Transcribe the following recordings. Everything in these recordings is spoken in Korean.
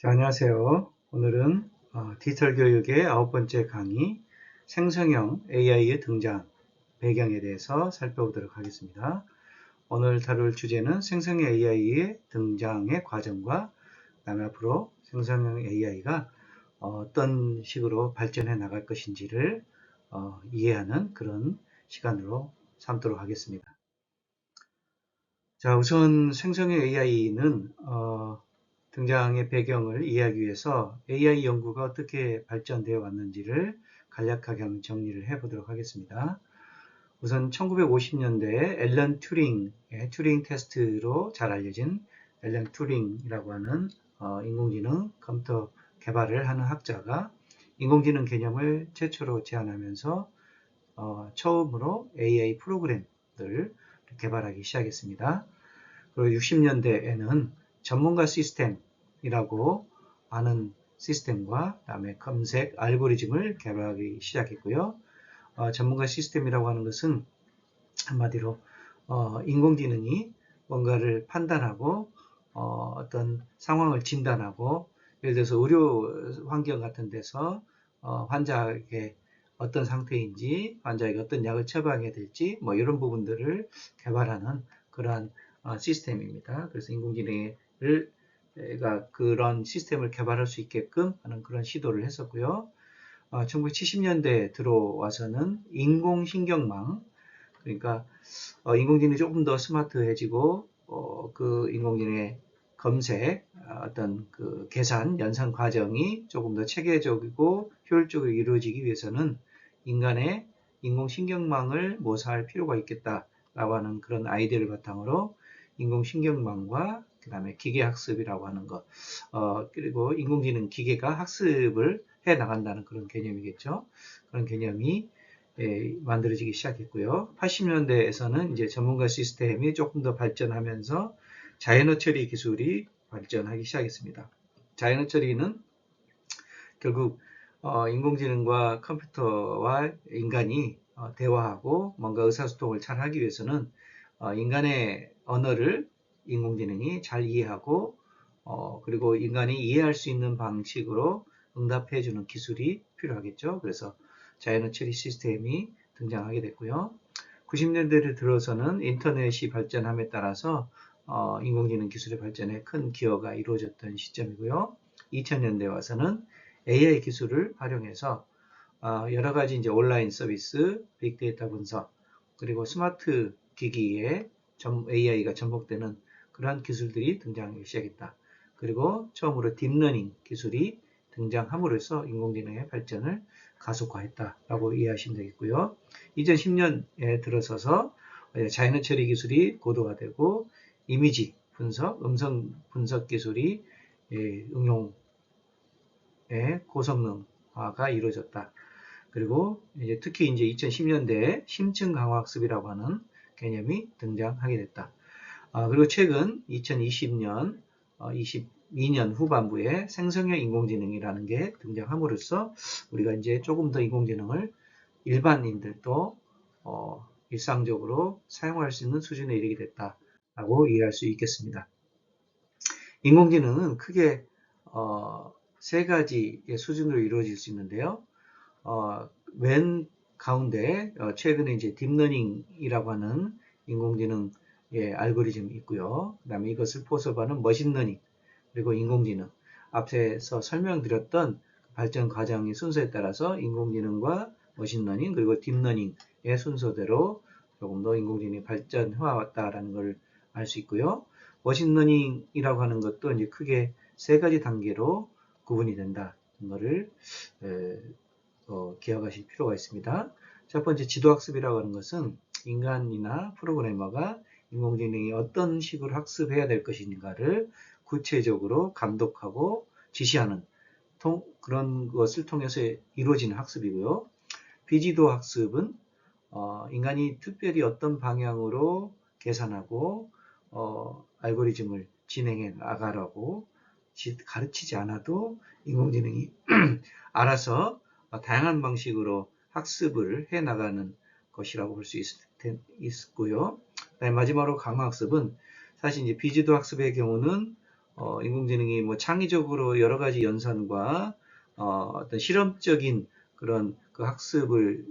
자, 안녕하세요. 오늘은 디지털 교육의 9번째 강의, 생성형 AI의 등장, 배경에 대해서 살펴보도록 하겠습니다. 오늘 다룰 주제는 생성형 AI의 등장의 과정과 그다음에 앞으로 생성형 AI가 어떤 식으로 발전해 나갈 것인지를 이해하는 그런 시간으로 삼도록 하겠습니다. 자, 우선 생성형 AI는 등장의 배경을 이해하기 위해서 AI 연구가 어떻게 발전되어 왔는지를 간략하게 한번 정리를 해보도록 하겠습니다. 우선 1950년대에 앨런 튜링의 튜링 테스트로 잘 알려진 앨런 튜링이라고 하는 인공지능 컴퓨터 개발을 하는 학자가 인공지능 개념을 최초로 제안하면서 처음으로 AI 프로그램을 개발하기 시작했습니다. 그리고 60년대에는 전문가 시스템이라고 하는 시스템과 그다음에 검색 알고리즘을 개발하기 시작했고요. 전문가 시스템이라고 하는 것은 한마디로 인공지능이 뭔가를 판단하고 어떤 상황을 진단하고 예를 들어서 의료 환경 같은 데서 환자에게 어떤 상태인지 환자에게 어떤 약을 처방해야 될지 뭐 이런 부분들을 개발하는 그러한 시스템입니다. 그래서 인공지능을 그런 시스템을 개발할 수 있게끔 하는 그런 시도를 했었고요. 1970년대에 들어와서는 인공신경망, 그러니까 인공지능이 조금 더 스마트해지고 그 인공지능의 검색, 어떤 그 계산, 연산 과정이 조금 더 체계적이고 효율적으로 이루어지기 위해서는 인간의 인공신경망을 모사할 필요가 있겠다라고 하는 그런 아이디어를 바탕으로 인공신경망과 그 다음에 기계학습이라고 하는 것, 그리고 인공지능 기계가 학습을 해 나간다는 그런 개념이겠죠. 그런 개념이 만들어지기 시작했고요. 80년대에서는 이제 전문가 시스템이 조금 더 발전하면서 자연어 처리 기술이 발전하기 시작했습니다. 자연어 처리는 결국 인공지능과 컴퓨터와 인간이 대화하고 뭔가 의사소통을 잘 하기 위해서는 인간의 언어를 인공지능이 잘 이해하고 그리고 인간이 이해할 수 있는 방식으로 응답해주는 기술이 필요하겠죠. 그래서 자연어 처리 시스템이 등장하게 됐고요. 90년대를 들어서는 인터넷이 발전함에 따라서 인공지능 기술의 발전에 큰 기여가 이루어졌던 시점이고요. 2000년대 와서는 AI 기술을 활용해서 여러 가지 이제 온라인 서비스, 빅데이터 분석, 그리고 스마트 기기에 AI가 접목되는 그러한 기술들이 등장하기 시작했다. 그리고 처음으로 딥러닝 기술이 등장함으로써 인공지능의 발전을 가속화했다라고 이해하시면 되겠고요. 2010년에 들어서서 자연어 처리 기술이 고도화되고 이미지 분석, 음성 분석 기술이 응용에 고성능화가 이루어졌다. 그리고 이제 특히 이제 2010년대에 심층 강화 학습이라고 하는 개념이 등장하게 됐다. 그리고 최근 2020년, 22년 후반부에 생성형 인공지능이라는 게 등장함으로써 우리가 이제 조금 더 인공지능을 일반인들도 일상적으로 사용할 수 있는 수준에 이르게 됐다라고 이해할 수 있겠습니다. 인공지능은 크게 세 가지의 수준으로 이루어질 수 있는데요. 맨 가운데 최근에 이제 딥러닝이라고 하는 인공지능의 알고리즘이 있고요. 그 다음에 이것을 포섭하는 머신러닝, 그리고 인공지능. 앞에서 설명드렸던 발전 과정의 순서에 따라서 인공지능과 머신러닝, 그리고 딥러닝의 순서대로 조금 더 인공지능이 발전해 왔다라는 걸 알 수 있고요. 머신러닝이라고 하는 것도 이제 크게 세 가지 단계로 구분이 된다는 것을 기억하실 필요가 있습니다. 첫 번째 지도학습이라고 하는 것은 인간이나 프로그래머가 인공지능이 어떤 식으로 학습해야 될 것인가를 구체적으로 감독하고 지시하는 그런 것을 통해서 이루어지는 학습이고요. 비지도 학습은 인간이 특별히 어떤 방향으로 계산하고 알고리즘을 진행해 나가라고 가르치지 않아도 인공지능이 알아서 다양한 방식으로 학습을 해 나가는 것이라고 볼 수 있고요. 마지막으로 강화학습은 사실 이제 비지도 학습의 경우는 인공지능이 뭐 창의적으로 여러 가지 연산과 어떤 실험적인 그런 그 학습을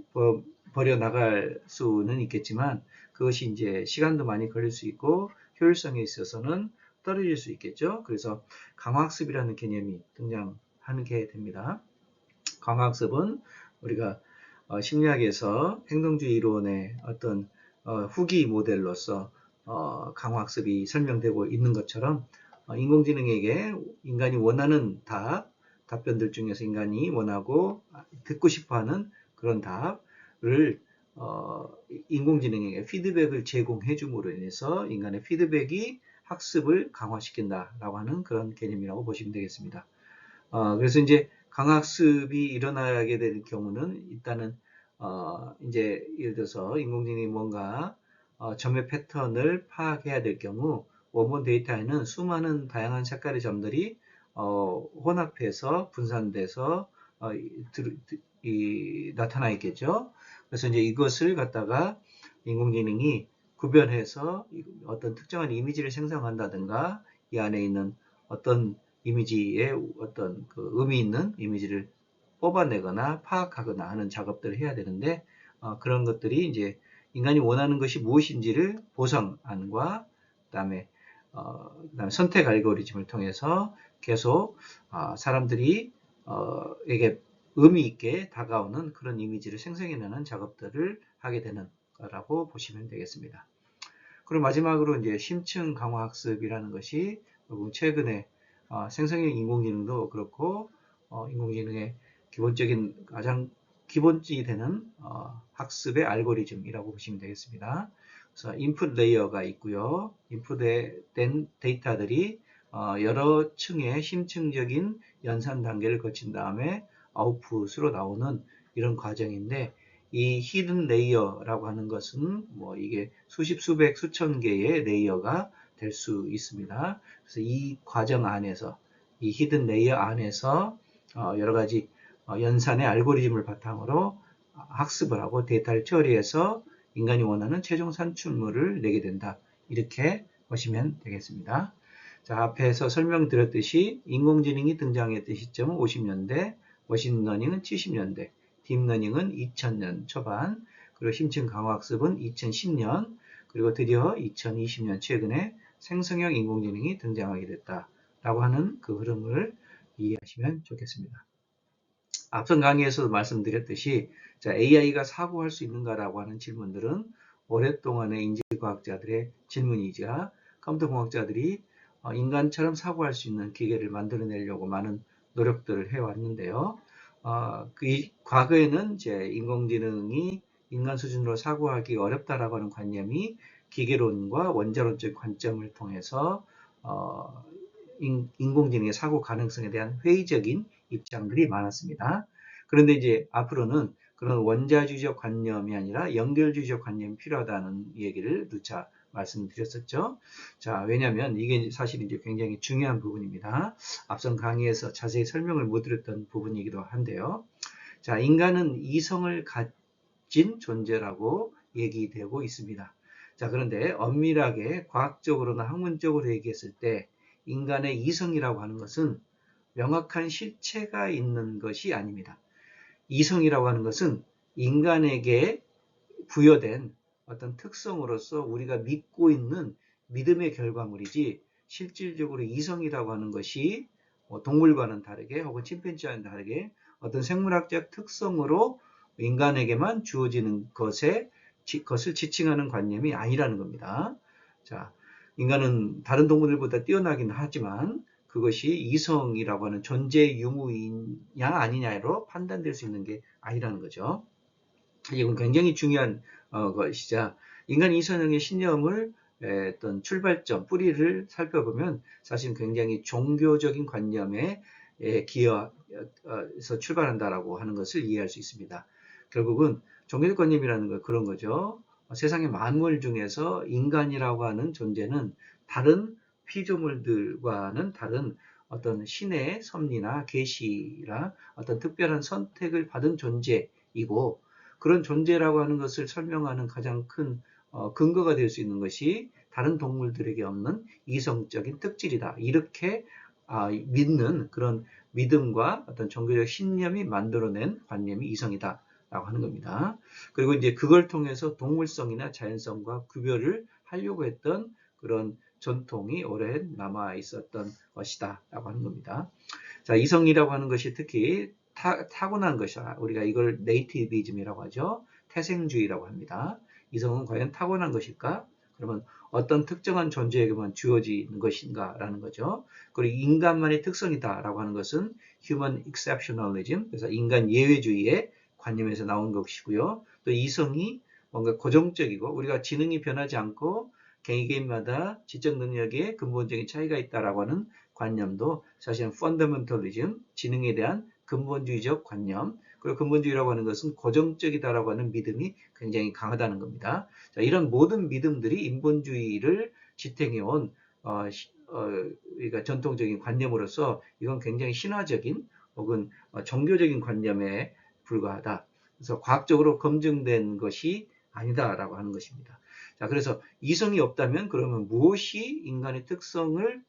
벌여 나갈 수는 있겠지만 그것이 이제 시간도 많이 걸릴 수 있고 효율성에 있어서는 떨어질 수 있겠죠. 그래서 강화학습이라는 개념이 등장하게 됩니다. 강화학습은 우리가 심리학에서 행동주의 이론의 어떤 후기 모델로서 강화학습이 설명되고 있는 것처럼 인공지능에게 인간이 원하는 답변들 중에서 인간이 원하고 듣고 싶어하는 그런 답을 인공지능에게 피드백을 제공해 줌으로 인해서 인간의 피드백이 학습을 강화시킨다라고 하는 그런 개념이라고 보시면 되겠습니다. 그래서 이제 강학습이 일어나게 될 경우는 일단은 이제 예를 들어서 인공지능이 뭔가 점의 패턴을 파악해야 될 경우 원본 데이터에는 수많은 다양한 색깔의 점들이 혼합해서 분산돼서 나타나 있겠죠. 그래서 이제 이것을 갖다가 인공지능이 구별해서 어떤 특정한 이미지를 생성한다든가 이 안에 있는 어떤 이미지에 어떤 그 의미 있는 이미지를 뽑아내거나 파악하거나 하는 작업들을 해야 되는데 그런 것들이 이제 인간이 원하는 것이 무엇인지를 보상안과 그다음에 선택 알고리즘을 통해서 계속 사람들이 에게 의미 있게 다가오는 그런 이미지를 생성해내는 작업들을 하게 되는 거라고 보시면 되겠습니다. 그리고 마지막으로 이제 심층 강화 학습이라는 것이 최근에 생성형 인공지능도 그렇고 인공지능의 기본적인 가장 기본이 되는 학습의 알고리즘이라고 보시면 되겠습니다. 그래서 인풋 레이어가 있고요. 인풋된 데이터들이 여러 층의 심층적인 연산 단계를 거친 다음에 아웃풋으로 나오는 이런 과정인데 이 히든 레이어라고 하는 것은 뭐 이게 수십, 수백, 수천 개의 레이어가 될 수 있습니다. 그래서 이 과정 안에서 이 히든 레이어 안에서 여러 가지 연산의 알고리즘을 바탕으로 학습을 하고 데이터를 처리해서 인간이 원하는 최종 산출물을 내게 된다. 이렇게 보시면 되겠습니다. 자, 앞에서 설명드렸듯이 인공지능이 등장했던 시점은 50년대, 머신러닝은 70년대, 딥러닝은 2000년 초반, 그리고 심층 강화학습은 2010년, 그리고 드디어 2020년 최근에 생성형 인공지능이 등장하게 됐다라고 하는 그 흐름을 이해하시면 좋겠습니다. 앞선 강의에서도 말씀드렸듯이 AI가 사고할 수 있는가라고 하는 질문들은 오랫동안의 인지과학자들의 질문이자 컴퓨터공학자들이 인간처럼 사고할 수 있는 기계를 만들어내려고 많은 노력들을 해왔는데요. 과거에는 이제 인공지능이 인간 수준으로 사고하기 어렵다라고 하는 관념이 기계론과 원자론적 관점을 통해서 인공지능의 사고 가능성에 대한 회의적인 입장들이 많았습니다. 그런데 이제 앞으로는 그런 원자주의적 관념이 아니라 연결주의적 관념이 필요하다는 얘기를 누차 말씀드렸었죠. 자, 왜냐하면 이게 사실 이제 굉장히 중요한 부분입니다. 앞선 강의에서 자세히 설명을 못 드렸던 부분이기도 한데요. 자, 인간은 이성을 가진 존재라고 얘기되고 있습니다. 자, 그런데 엄밀하게 과학적으로나 학문적으로 얘기했을 때 인간의 이성이라고 하는 것은 명확한 실체가 있는 것이 아닙니다. 이성이라고 하는 것은 인간에게 부여된 어떤 특성으로서 우리가 믿고 있는 믿음의 결과물이지 실질적으로 이성이라고 하는 것이 동물과는 다르게 혹은 침팬지와는 다르게 어떤 생물학적 특성으로 인간에게만 주어지는 것을 지칭하는 관념이 아니라는 겁니다. 자, 인간은 다른 동물들보다 뛰어나긴 하지만 그것이 이성이라고 하는 존재 유무이냐 아니냐로 판단될 수 있는 게 아니라는 거죠. 이건 굉장히 중요한 것이자 인간 이성의 신념을 어떤 출발점, 뿌리를 살펴보면 사실 굉장히 종교적인 관념에 기여해서 출발한다라고 하는 것을 이해할 수 있습니다. 결국은 종교적 관념이라는 건 그런 거죠. 세상의 만물 중에서 인간이라고 하는 존재는 다른 피조물들과는 다른 어떤 신의 섭리나 계시나 어떤 특별한 선택을 받은 존재이고 그런 존재라고 하는 것을 설명하는 가장 큰 근거가 될 수 있는 것이 다른 동물들에게 없는 이성적인 특질이다. 이렇게 믿는 그런 믿음과 어떤 종교적 신념이 만들어낸 관념이 이성이다. 라고 하는 겁니다. 그리고 이제 그걸 통해서 동물성이나 자연성과 구별을 하려고 했던 그런 전통이 오래 남아 있었던 것이다. 라고 하는 겁니다. 자, 이성이라고 하는 것이 특히 타고난 것이다. 우리가 이걸 네이티비즘이라고 하죠. 태생주의라고 합니다. 이성은 과연 타고난 것일까? 그러면 어떤 특정한 존재에게만 주어지는 것인가? 라는 거죠. 그리고 인간만의 특성이다라고 하는 것은 human exceptionalism, 그래서 인간 예외주의의 관념에서 나온 것이고요. 또 이성이 뭔가 고정적이고 우리가 지능이 변하지 않고 개인마다 지적 능력에 근본적인 차이가 있다라고 하는 관념도 사실은 펀더멘털리즘, 지능에 대한 근본주의적 관념, 그리고 근본주의라고 하는 것은 고정적이다라고 하는 믿음이 굉장히 강하다는 겁니다. 자, 이런 모든 믿음들이 인본주의를 지탱해온 그러니까 전통적인 관념으로서 이건 굉장히 신화적인 혹은 종교적인 관념에 불과하다. 그래서 과학적으로 검증된 것이 아니다라고 하는 것입니다. 자, 그래서 이성이 없다면 그러면 무엇이 인간의 특성을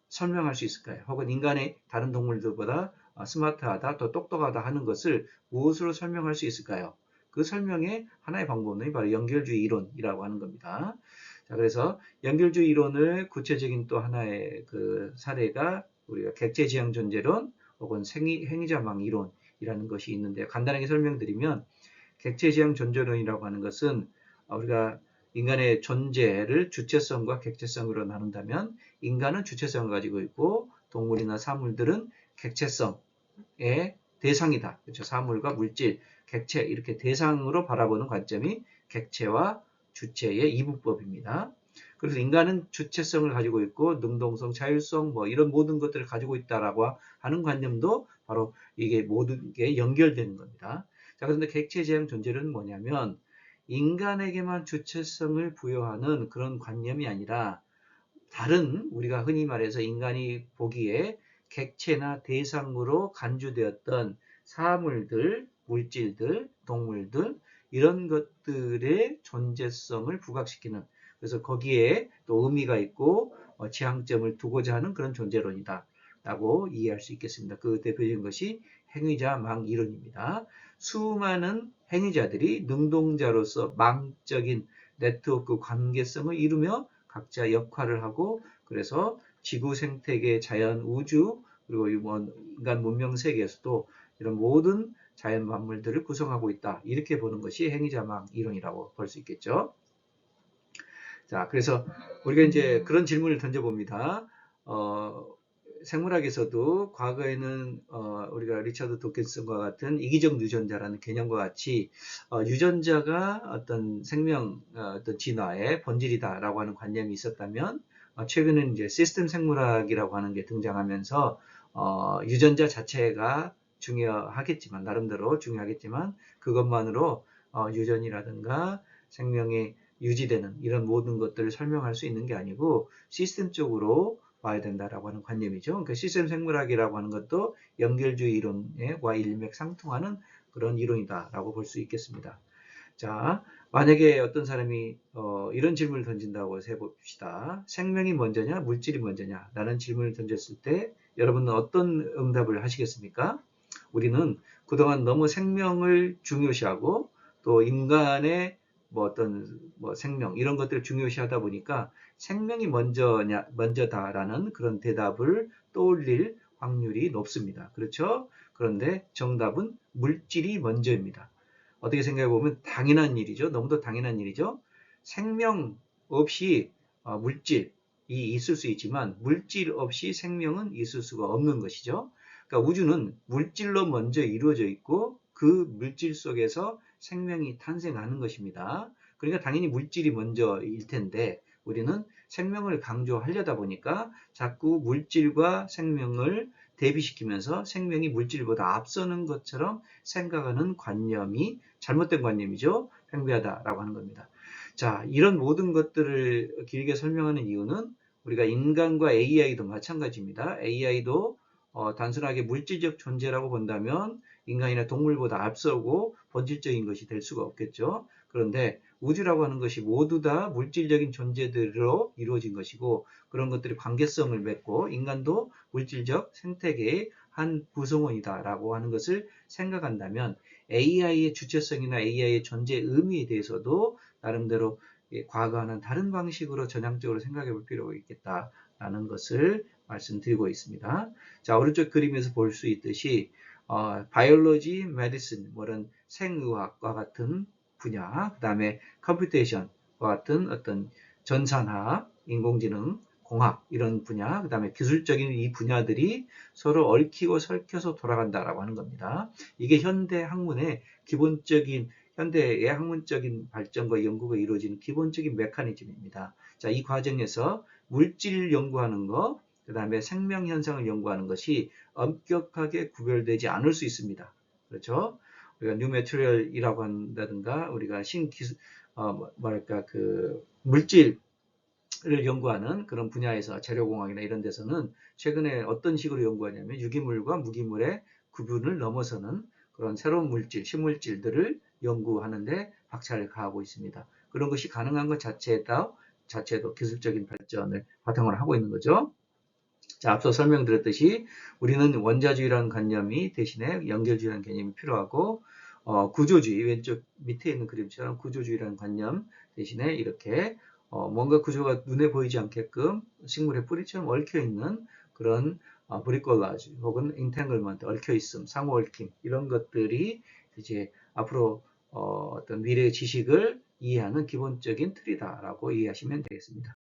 설명할 수 있을까요? 혹은 인간의 다른 동물들보다 스마트하다, 또 똑똑하다 하는 것을 무엇으로 설명할 수 있을까요? 그 설명의 하나의 방법은 바로 연결주의 이론이라고 하는 겁니다. 자, 그래서 연결주의 이론을 구체적인 또 하나의 그 사례가 우리가 객체지향 존재론 혹은 행위자망 이론이라는 것이 있는데 간단하게 설명드리면 객체지향 존재론이라고 하는 것은 우리가 인간의 존재를 주체성과 객체성으로 나눈다면 인간은 주체성을 가지고 있고 동물이나 사물들은 객체성의 대상이다. 그렇죠? 사물과 물질, 객체 이렇게 대상으로 바라보는 관점이 객체와 주체의 이분법입니다. 그래서 인간은 주체성을 가지고 있고 능동성, 자율성 뭐 이런 모든 것들을 가지고 있다라고 하는 관념도 바로 이게 모든 게 연결되는 겁니다. 자, 그런데 객체지향 존재는 뭐냐면 인간에게만 주체성을 부여하는 그런 관념이 아니라 다른 우리가 흔히 말해서 인간이 보기에 객체나 대상으로 간주되었던 사물들, 물질들, 동물들 이런 것들의 존재성을 부각시키는 그래서 거기에 또 의미가 있고 지향점을 두고자 하는 그런 존재론이다 라고 이해할 수 있겠습니다. 그 대표적인 것이 행위자망 이론입니다. 수많은 행위자들이 능동자로서 망적인 네트워크 관계성을 이루며 각자 역할을 하고 그래서 지구 생태계, 자연, 우주 그리고 인간 문명 세계에서도 이런 모든 자연 만물들을 구성하고 있다. 이렇게 보는 것이 행위자망 이론이라고 볼 수 있겠죠. 자, 그래서 우리가 이제 그런 질문을 던져봅니다. 생물학에서도 과거에는 우리가 리처드 도킨슨과 같은 이기적 유전자라는 개념과 같이 유전자가 어떤 생명, 어떤 진화의 본질이다라고 하는 관념이 있었다면 최근에는 이제 시스템 생물학이라고 하는 게 등장하면서 유전자 자체가 중요하겠지만 나름대로 중요하겠지만 그것만으로 유전이라든가 생명의 유지되는 이런 모든 것들을 설명할 수 있는 게 아니고 시스템적으로 봐야 된다라고 하는 관념이죠. 그러니까 시스템 생물학이라고 하는 것도 연결주의 이론과 일맥상통하는 그런 이론이다라고 볼 수 있겠습니다. 자, 만약에 어떤 사람이 이런 질문을 던진다고 해봅시다. 생명이 먼저냐, 물질이 먼저냐? 라는 질문을 던졌을 때 여러분은 어떤 응답을 하시겠습니까? 우리는 그동안 너무 생명을 중요시하고 또 인간의 생명 이런 것들을 중요시하다 보니까 생명이 먼저다라는 그런 대답을 떠올릴 확률이 높습니다. 그렇죠? 그런데 정답은 물질이 먼저입니다. 어떻게 생각해 보면 당연한 일이죠. 너무도 당연한 일이죠. 생명 없이 물질이 있을 수 있지만 물질 없이 생명은 있을 수가 없는 것이죠. 그러니까 우주는 물질로 먼저 이루어져 있고 그 물질 속에서 생명이 탄생하는 것입니다. 그러니까 당연히 물질이 먼저일 텐데 우리는 생명을 강조하려다 보니까 자꾸 물질과 생명을 대비시키면서 생명이 물질보다 앞서는 것처럼 생각하는 관념이 잘못된 관념이죠. 팽배하다라고 하는 겁니다. 자, 이런 모든 것들을 길게 설명하는 이유는 우리가 인간과 AI도 마찬가지입니다. AI도 단순하게 물질적 존재라고 본다면 인간이나 동물보다 앞서고 본질적인 것이 될 수가 없겠죠. 그런데 우주라고 하는 것이 모두 다 물질적인 존재들로 이루어진 것이고 그런 것들이 관계성을 맺고 인간도 물질적 생태계의 한 구성원이다라고 하는 것을 생각한다면 AI의 주체성이나 AI의 존재 의미에 대해서도 나름대로 과거와는 다른 방식으로 전향적으로 생각해 볼 필요가 있겠다라는 것을 말씀드리고 있습니다. 자, 오른쪽 그림에서 볼 수 있듯이 바이올로지, 메디슨, 뭐런 생의학과 같은 분야, 그 다음에 컴퓨테이션과 같은 어떤 전산학, 인공지능, 공학 이런 분야, 그 다음에 기술적인 이 분야들이 서로 얽히고 설켜서 돌아간다라고 하는 겁니다. 이게 현대 학문의 기본적인 현대의 학문적인 발전과 연구가 이루어지는 기본적인 메커니즘입니다. 자, 이 과정에서 물질 연구하는 것, 그 다음에 생명 현상을 연구하는 것이 엄격하게 구별되지 않을 수 있습니다. 그렇죠? 우리가 뉴 매트리얼이라고 한다든가 우리가 신기술 뭐랄까 그 물질을 연구하는 그런 분야에서 재료공학이나 이런 데서는 최근에 어떤 식으로 연구하냐면 유기물과 무기물의 구분을 넘어서는 그런 새로운 물질, 신물질들을 연구하는데 박차를 가하고 있습니다. 그런 것이 가능한 것 자체도 기술적인 발전을 바탕으로 하고 있는 거죠. 자, 앞서 설명드렸듯이 우리는 원자주의라는 관념이 대신에 연결주의라는 개념이 필요하고 구조주의, 왼쪽 밑에 있는 그림처럼 구조주의라는 관념 대신에 이렇게 뭔가 구조가 눈에 보이지 않게끔 식물의 뿌리처럼 얽혀있는 그런 브리콜라주 혹은 인탱글먼트, 얽혀있음, 상호 얽힘 이런 것들이 이제 앞으로 어떤 미래의 지식을 이해하는 기본적인 틀이다라고 이해하시면 되겠습니다.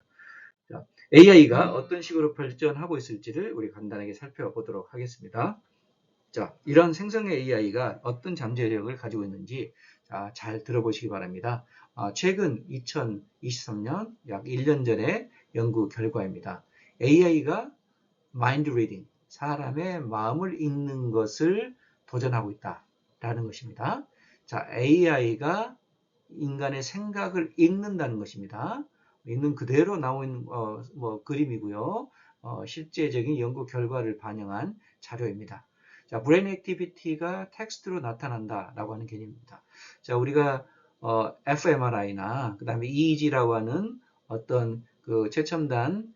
자, AI가 어떤 식으로 발전하고 있을지를 우리 간단하게 살펴보도록 하겠습니다. 자, 이런 생성의 AI가 어떤 잠재력을 가지고 있는지 잘 들어보시기 바랍니다. 최근 2023년 약 1년 전의 연구 결과입니다. AI가 마인드 리딩, 사람의 마음을 읽는 것을 도전하고 있다라는 것입니다. 자, AI가 인간의 생각을 읽는다는 것입니다. 읽는 그대로 나온 그림이고요. 실제적인 연구 결과를 반영한 자료입니다. 자, 브레인 액티비티가 텍스트로 나타난다라고 하는 개념입니다. 자, 우리가 fMRI나 그 다음에 EEG라고 하는 어떤 그 최첨단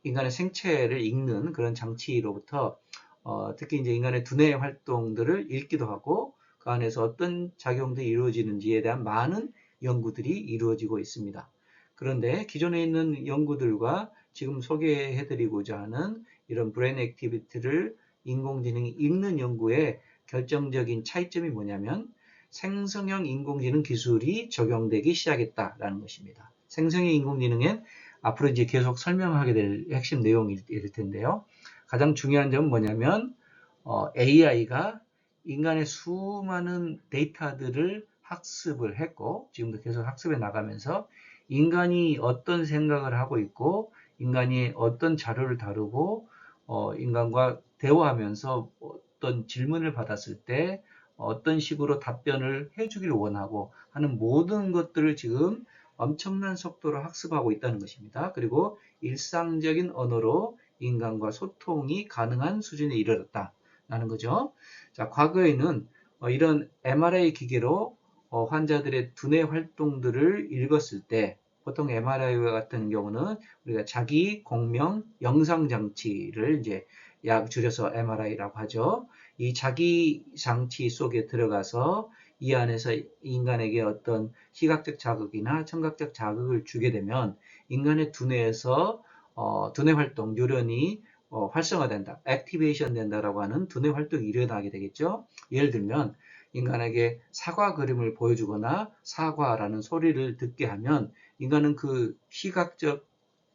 인간의 생체를 읽는 그런 장치로부터 특히 이제 인간의 두뇌 활동들을 읽기도 하고 그 안에서 어떤 작용들이 이루어지는지에 대한 많은 연구들이 이루어지고 있습니다. 그런데 기존에 있는 연구들과 지금 소개해드리고자 하는 이런 브레인 액티비티를 인공지능이 읽는 연구의 결정적인 차이점이 뭐냐면 생성형 인공지능 기술이 적용되기 시작했다라는 것입니다. 생성형 인공지능엔 앞으로 이제 계속 설명하게 될 핵심 내용일 텐데요. 가장 중요한 점은 뭐냐면 AI가 인간의 수많은 데이터들을 학습을 했고 지금도 계속 학습해 나가면서 인간이 어떤 생각을 하고 있고 인간이 어떤 자료를 다루고 인간과 대화하면서 어떤 질문을 받았을 때 어떤 식으로 답변을 해주기를 원하고 하는 모든 것들을 지금 엄청난 속도로 학습하고 있다는 것입니다. 그리고 일상적인 언어로 인간과 소통이 가능한 수준에 이르렀다라는 거죠. 자, 과거에는 이런 MRI 기계로 환자들의 두뇌 활동들을 읽었을 때 보통 MRI와 같은 경우는 우리가 자기 공명 영상 장치를 이제 약 줄여서 MRI라고 하죠. 이 자기 장치 속에 들어가서 이 안에서 인간에게 어떤 시각적 자극이나 청각적 자극을 주게 되면 인간의 두뇌에서 두뇌 활동, 뉴런이 활성화된다, 액티베이션 된다라고 하는 두뇌 활동이 일어나게 되겠죠. 예를 들면 인간에게 사과 그림을 보여주거나 사과라는 소리를 듣게 하면 인간은 그 시각적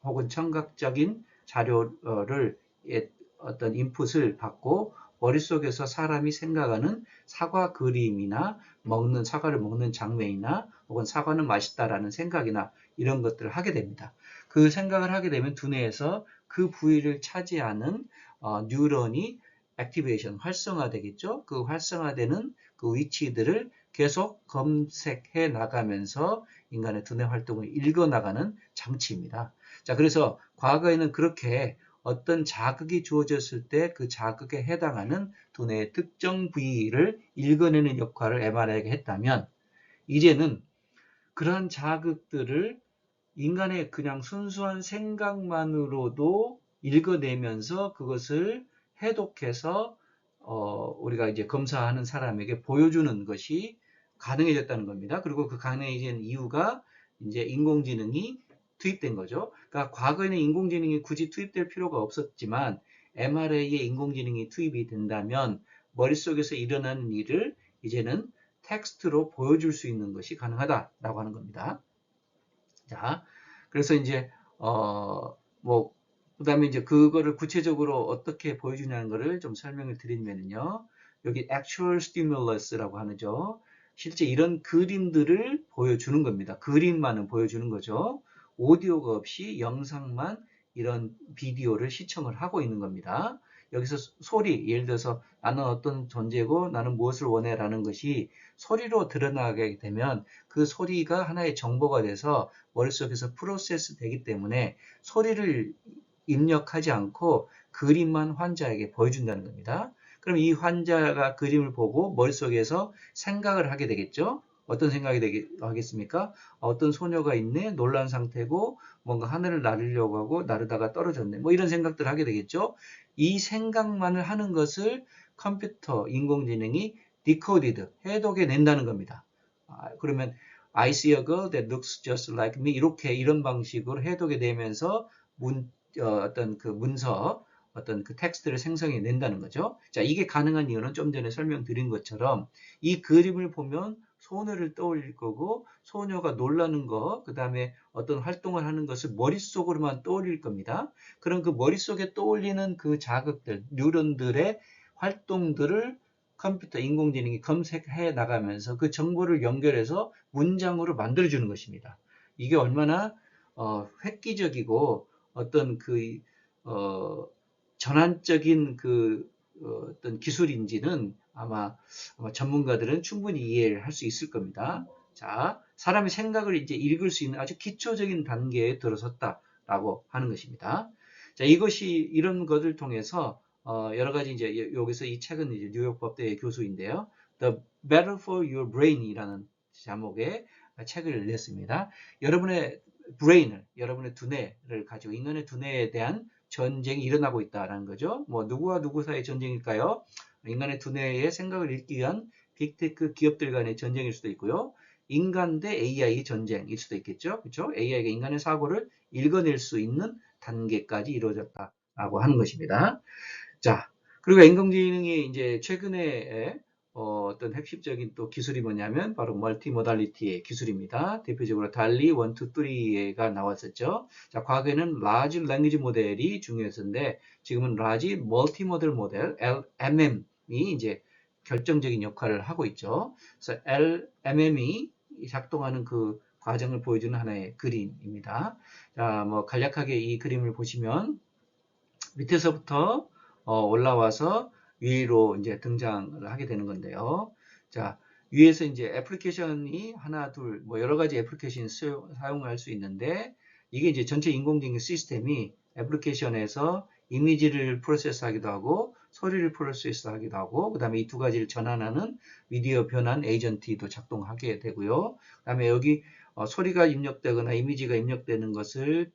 혹은 청각적인 자료를 어떤 인풋을 받고 머릿속에서 사람이 생각하는 사과 그림이나 사과를 먹는 장면이나 혹은 사과는 맛있다라는 생각이나 이런 것들을 하게 됩니다. 그 생각을 하게 되면 두뇌에서 그 부위를 차지하는 뉴런이 액티베이션, 활성화되겠죠. 그 활성화되는 그 위치들을 계속 검색해 나가면서 인간의 두뇌 활동을 읽어 나가는 장치입니다. 자, 그래서 과거에는 그렇게 어떤 자극이 주어졌을 때 그 자극에 해당하는 두뇌의 특정 부위를 읽어내는 역할을 MRI가 했다면 이제는 그러한 자극들을 인간의 그냥 순수한 생각만으로도 읽어내면서 그것을 해독해서 우리가 이제 검사하는 사람에게 보여주는 것이 가능해졌다는 겁니다. 그리고 그 가능해진 이유가 이제 인공지능이 투입된 거죠. 그러니까 과거에는 인공지능이 굳이 투입될 필요가 없었지만 MRA에 인공지능이 투입이 된다면 머릿속에서 일어나는 일을 이제는 텍스트로 보여줄 수 있는 것이 가능하다라고 하는 겁니다. 자, 그래서 이제 뭐 그다음에 이제 그거를 구체적으로 어떻게 보여주냐는 거를 좀 설명을 드리면요. 여기 actual stimulus라고 하죠. 실제 이런 그림들을 보여주는 겁니다. 그림만은 보여주는 거죠. 오디오가 없이 영상만 이런 비디오를 시청을 하고 있는 겁니다. 여기서 소리, 예를 들어서 나는 어떤 존재고 나는 무엇을 원해라는 것이 소리로 드러나게 되면 그 소리가 하나의 정보가 돼서 머릿속에서 프로세스 되기 때문에 소리를 입력하지 않고 그림만 환자에게 보여준다는 겁니다. 그럼 이 환자가 그림을 보고 머릿속에서 생각을 하게 되겠죠. 어떤 생각이 하겠습니까? 어떤 소녀가 있네, 놀란 상태고 뭔가 하늘을 나르려고 하고 나르다가 떨어졌네. 뭐 이런 생각들을 하게 되겠죠. 이 생각만을 하는 것을 컴퓨터, 인공지능이 decoded, 해독해낸다는 겁니다. 그러면 I see a girl that looks just like me 이렇게 이런 방식으로 해독이 되면서 어떤 그 문서 어떤 그 텍스트를 생성해 낸다는 거죠. 자, 이게 가능한 이유는 좀 전에 설명드린 것처럼 이 그림을 보면 소녀를 떠올릴 거고 소녀가 놀라는 거, 그 다음에 어떤 활동을 하는 것을 머릿속으로만 떠올릴 겁니다. 그럼 그 머릿속에 떠올리는 그 자극들, 뉴런들의 활동들을 컴퓨터 인공지능이 검색해 나가면서 그 정보를 연결해서 문장으로 만들어주는 것입니다. 이게 얼마나 획기적이고 어떤 그 전환적인 그 어떤 기술인지는 아마 전문가들은 충분히 이해를 할 수 있을 겁니다. 자, 사람의 생각을 이제 읽을 수 있는 아주 기초적인 단계에 들어섰다라고 하는 것입니다. 자, 이것이 이런 것을 통해서 여러 가지 이제 여기서 이 책은 이제 뉴욕 법대의 교수인데요. The Battle for Your Brain이라는 제목의 책을 냈습니다. 여러분의 브레인을, 여러분의 두뇌를 가지고 인간의 두뇌에 대한 전쟁이 일어나고 있다는 거죠. 뭐 누구와 누구 사이의 전쟁일까요? 인간의 두뇌의 생각을 읽기 위한 빅테크 기업들 간의 전쟁일 수도 있고요. 인간 대 AI 전쟁일 수도 있겠죠. 그렇죠? AI가 인간의 사고를 읽어낼 수 있는 단계까지 이루어졌다라고 하는 것입니다. 자, 그리고 인공지능이 이제 최근에 어떤 핵심적인 또 기술이 뭐냐면 바로 멀티모달리티의 기술입니다. 대표적으로 달리 1, 2, 3가 나왔었죠. 자, 과거에는 라지 랭귀지 모델이 중요했었는데 지금은 라지 멀티모델 모델 LMM이 이제 결정적인 역할을 하고 있죠. 그래서 LMM이 작동하는 그 과정을 보여주는 하나의 그림입니다. 자, 뭐 간략하게 이 그림을 보시면 밑에서부터 올라와서 위로 이제 등장을 하게 되는 건데요. 자, 위에서 이제 애플리케이션이 하나, 둘, 뭐 여러 가지 애플리케이션 사용할 수 있는데 이게 이제 전체 인공지능 시스템이 애플리케이션에서 이미지를 프로세스하기도 하고 소리를 프로세스하기도 하고 그 다음에 이 두 가지를 전환하는 미디어 변환 에이전트도 작동하게 되고요. 그 다음에 여기 소리가 입력되거나 이미지가 입력되는 것을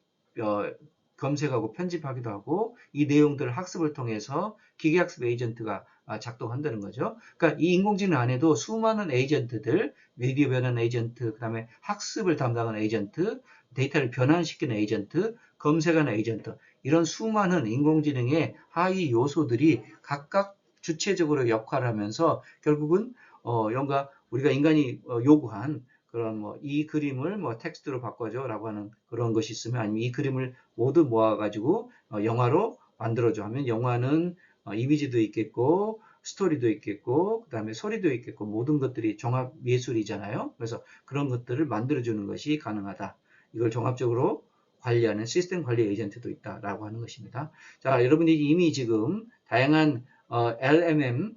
검색하고 편집하기도 하고 이 내용들을 학습을 통해서 기계학습 에이전트가 작동한다는 거죠. 그러니까 이 인공지능 안에도 수많은 에이전트들, 미디어 변환 에이전트, 그 다음에 학습을 담당하는 에이전트, 데이터를 변환시키는 에이전트, 검색하는 에이전트 이런 수많은 인공지능의 하위 요소들이 각각 주체적으로 역할을 하면서 결국은 뭔가 우리가 인간이 요구한 그런 뭐 이 그림을 뭐 텍스트로 바꿔줘라고 하는 그런 것이 있으면 아니면 이 그림을 모두 모아가지고 영화로 만들어줘 하면 영화는 이미지도 있겠고 스토리도 있겠고 그 다음에 소리도 있겠고 모든 것들이 종합 예술이잖아요. 그래서 그런 것들을 만들어주는 것이 가능하다. 이걸 종합적으로 관리하는 시스템 관리 에이전트도 있다라고 하는 것입니다. 자, 여러분이 이미 지금 다양한 LMM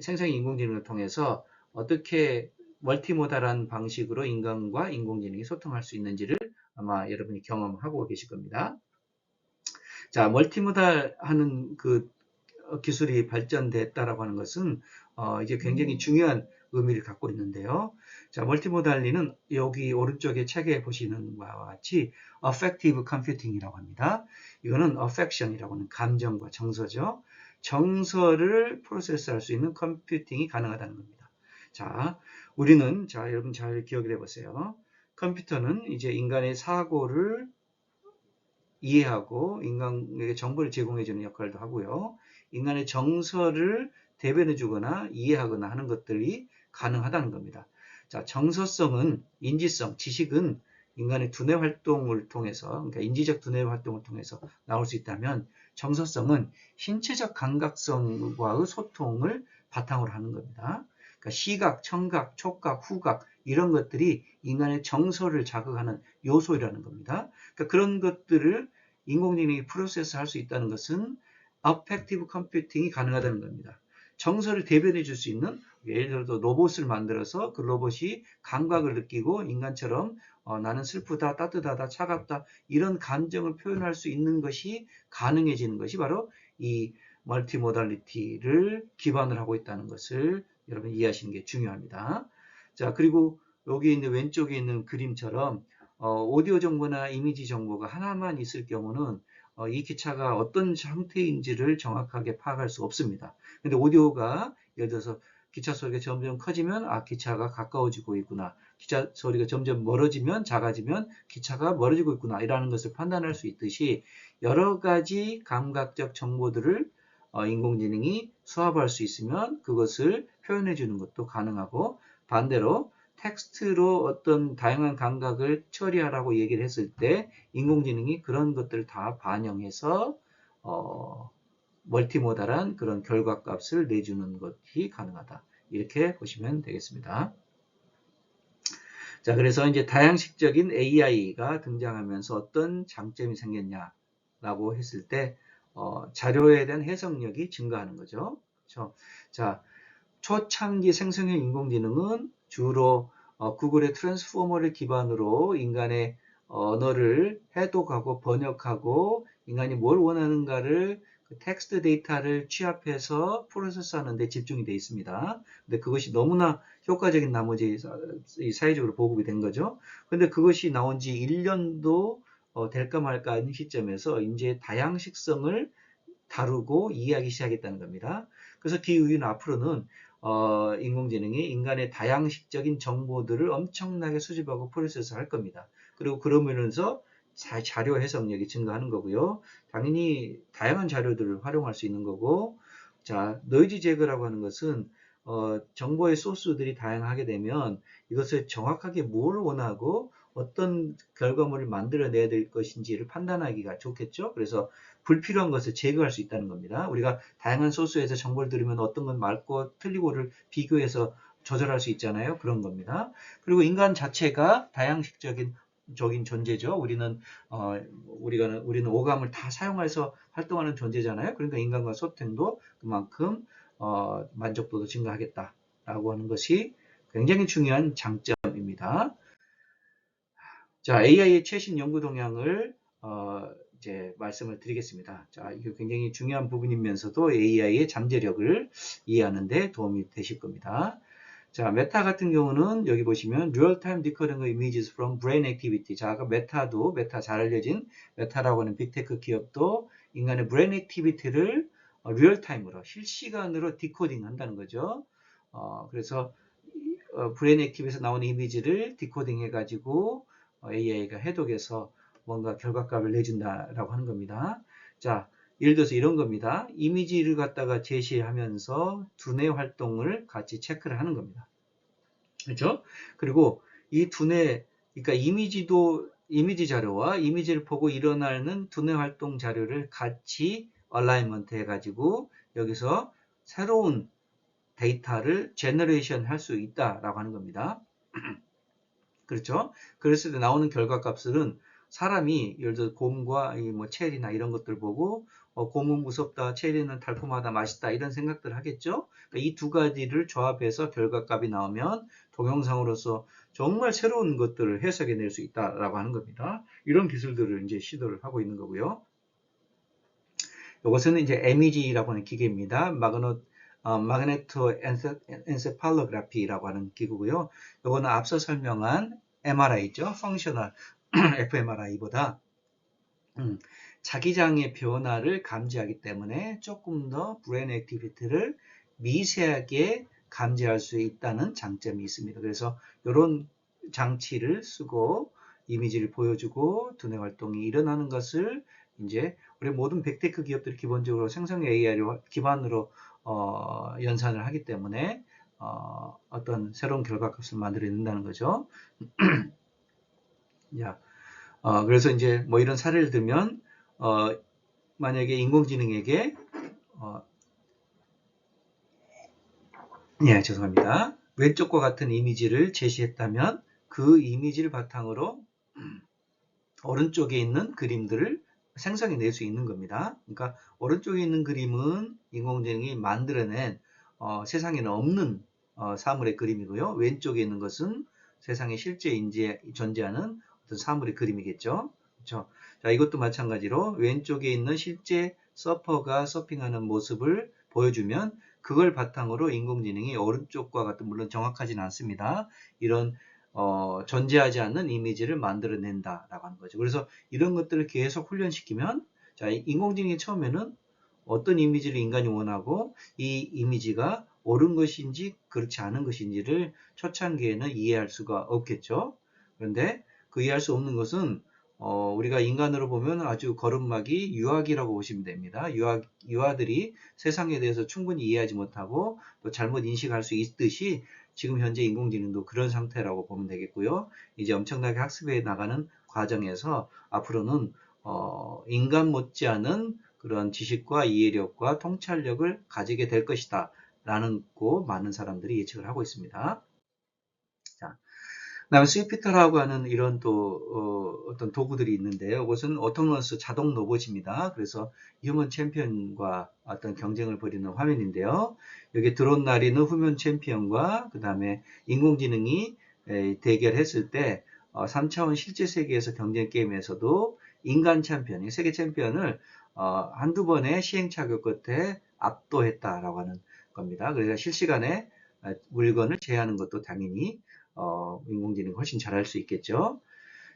생성 인공지능을 통해서 어떻게 멀티모달한 방식으로 인간과 인공지능이 소통할 수 있는지를 아마 여러분이 경험하고 계실 겁니다. 자, 멀티모달 하는 그 기술이 발전됐다라고 하는 것은 이제 굉장히 중요한 의미를 갖고 있는데요. 자, 멀티모달리는 여기 오른쪽에 책에 보시는 바와 같이 affective computing이라고 합니다. 이거는 affection이라고 하는 감정과 정서죠. 정서를 프로세스할 수 있는 컴퓨팅이 가능하다는 겁니다. 자, 자, 여러분 잘 기억을 해보세요. 컴퓨터는 이제 인간의 사고를 이해하고 인간에게 정보를 제공해주는 역할도 하고요. 인간의 정서를 대변해주거나 이해하거나 하는 것들이 가능하다는 겁니다. 자, 정서성은 인지성, 지식은 인간의 두뇌 활동을 통해서, 그러니까 인지적 두뇌 활동을 통해서 나올 수 있다면 정서성은 신체적 감각성과의 소통을 바탕으로 하는 겁니다. 그러니까 시각, 청각, 촉각, 후각 이런 것들이 인간의 정서를 자극하는 요소라는 겁니다. 그러니까 그런 것들을 인공지능이 프로세스 할 수 있다는 것은 affective computing이 가능하다는 겁니다. 정서를 대변해 줄 수 있는 예를 들어 로봇을 만들어서 그 로봇이 감각을 느끼고 인간처럼 나는 슬프다, 따뜻하다, 차갑다 이런 감정을 표현할 수 있는 것이 가능해지는 것이 바로 이 멀티모달리티를 기반을 하고 있다는 것을 여러분 이해하시는 게 중요합니다. 자, 그리고 여기 있는 왼쪽에 있는 그림처럼 오디오 정보나 이미지 정보가 하나만 있을 경우는 이 기차가 어떤 형태인지를 정확하게 파악할 수 없습니다. 근데 오디오가 예를 들어서 기차 소리가 점점 커지면 기차가 가까워지고 있구나. 기차 소리가 점점 멀어지면 작아지면 기차가 멀어지고 있구나. 이라는 것을 판단할 수 있듯이 여러 가지 감각적 정보들을 인공지능이 수합할 수 있으면 그것을 표현해 주는 것도 가능하고 반대로 텍스트로 어떤 다양한 감각을 처리하라고 얘기를 했을 때 인공지능이 그런 것들을 다 반영해서 멀티모달한 그런 결과값을 내주는 것이 가능하다. 이렇게 보시면 되겠습니다. 자, 그래서 이제 다양식적인 AI가 등장하면서 어떤 장점이 생겼냐라고 했을 때 자료에 대한 해석력이 증가하는 거죠. 그렇죠? 자, 초창기 생성형 인공지능은 주로 구글의 트랜스포머를 기반으로 인간의 언어를 해독하고 번역하고 인간이 뭘 원하는가를 그 텍스트 데이터를 취합해서 프로세스하는 데 집중이 되어 있습니다. 근데 그것이 너무나 효과적인 나머지 사회적으로 보급이 된 거죠. 근데 그것이 나온 지 1년도 될까 말까 하는 시점에서 이제 다양식성을 다루고 이해하기 시작했다는 겁니다. 그래서 그 이후는 앞으로는 인공지능이 인간의 다양식적인 정보들을 엄청나게 수집하고 프로세스 할 겁니다. 그리고 그러면서 자료 해석력이 증가하는 거고요. 당연히 다양한 자료들을 활용할 수 있는 거고, 자, 노이즈 제거라고 하는 것은 정보의 소스들이 다양하게 되면 이것을 정확하게 뭘 원하고 어떤 결과물을 만들어내야 될 것인지를 판단하기가 좋겠죠. 그래서 불필요한 것을 제거할 수 있다는 겁니다. 우리가 다양한 소스에서 정보를 들으면 어떤 건 맞고 틀리고를 비교해서 조절할 수 있잖아요. 그런 겁니다. 그리고 인간 자체가 다양식적인 존재죠. 우리는 오감을 다 사용해서 활동하는 존재잖아요. 그러니까 인간과 소통도 그만큼 만족도도 증가하겠다라고 하는 것이 굉장히 중요한 장점입니다. 자, AI의 최신 연구 동향을 이제 말씀을 드리겠습니다. 자, 이게 굉장히 중요한 부분이면서도 AI의 잠재력을 이해하는 데 도움이 되실 겁니다. 자, 메타 같은 경우는 여기 보시면 Real-Time Decoding of Images from Brain Activity. 자, 아까 메타 잘 알려진 메타라고 하는 빅테크 기업도 인간의 브레인 액티비티를 리얼타임으로 실시간으로 디코딩 한다는 거죠. 그래서 브레인 액티비티에서 나오는 이미지를 디코딩 해가지고 AI가 해독해서 뭔가 결과값을 내준다라고 하는 겁니다. 자, 예를 들어서 이런 겁니다. 이미지를 갖다가 제시하면서 두뇌 활동을 같이 체크를 하는 겁니다. 그렇죠? 그리고 이 두뇌, 그러니까 이미지 자료와 이미지를 보고 일어나는 두뇌 활동 자료를 같이 얼라이먼트 해가지고 여기서 새로운 데이터를 제너레이션 할 수 있다라고 하는 겁니다. 그렇죠? 그랬을 때 나오는 결과값들은 사람이 예를 들어 곰과 체리나 이런 것들 보고 곰은 무섭다, 체리는 달콤하다, 맛있다 이런 생각들 하겠죠? 그러니까 이 두 가지를 조합해서 결과값이 나오면 동영상으로서 정말 새로운 것들을 해석해낼 수 있다라고 하는 겁니다. 이런 기술들을 이제 시도를 하고 있는 거고요. 이것은 이제 MEG라고 하는 기계입니다. 마그네토 엔세팔로그래피라고 하는 기구고요. 이거는 앞서 설명한 MRI죠. 펑셔널 fMRI보다 자기장의 변화를 감지하기 때문에 조금 더 브레인 액티비티를 미세하게 감지할 수 있다는 장점이 있습니다. 그래서 이런 장치를 쓰고 이미지를 보여주고 두뇌 활동이 일어나는 것을 이제 우리 모든 빅테크 기업들이 기본적으로 생성 AI를 기반으로 연산을 하기 때문에 어떤 새로운 결과값을 만들어낸다는 거죠. 야, 그래서 이제 뭐 이런 사례를 들면 만약에 인공지능에게 예, 죄송합니다. 왼쪽과 같은 이미지를 제시했다면 그 이미지를 바탕으로 오른쪽에 있는 그림들을 생성해낼 수 있는 겁니다. 그러니까 오른쪽에 있는 그림은 인공지능이 만들어낸 세상에는 없는 사물의 그림이고요. 왼쪽에 있는 것은 세상에 실제 존재하는 어떤 사물의 그림이겠죠. 그렇죠? 자, 이것도 마찬가지로 왼쪽에 있는 실제 서퍼가 서핑하는 모습을 보여주면 그걸 바탕으로 인공지능이 오른쪽과 같은, 물론 정확하지는 않습니다. 이런 존재하지 않는 이미지를 만들어낸다라고 하는 거죠. 그래서 이런 것들을 계속 훈련시키면, 자, 인공지능이 처음에는 어떤 이미지를 인간이 원하고 이 이미지가 옳은 것인지 그렇지 않은 것인지를 초창기에는 이해할 수가 없겠죠. 그런데 그 이해할 수 없는 것은 우리가 인간으로 보면 아주 거름막이 유아기라고 보시면 됩니다. 유아들이 세상에 대해서 충분히 이해하지 못하고 또 잘못 인식할 수 있듯이 지금 현재 인공지능도 그런 상태라고 보면 되겠고요. 이제 엄청나게 학습해 나가는 과정에서 앞으로는 인간 못지않은 그런 지식과 이해력과 통찰력을 가지게 될 것이다 라는 거 많은 사람들이 예측을 하고 있습니다. 자, 그다음에 스위피터라고 하는 이런 또 어떤 도구들이 있는데요. 이것은 오토노머스 자동 로봇입니다. 그래서 휴먼 챔피언과 어떤 경쟁을 벌이는 화면인데요. 여기 드론 날리는 휴먼 챔피언과 그 다음에 인공지능이 대결했을 때 3차원 실제 세계에서 경쟁 게임에서도 인간 챔피언, 세계 챔피언을 한두 번의 시행착오 끝에 압도했다라고 하는 겁니다. 그래서 실시간에 물건을 제어하는 것도 당연히 인공지능이 훨씬 잘할 수 있겠죠.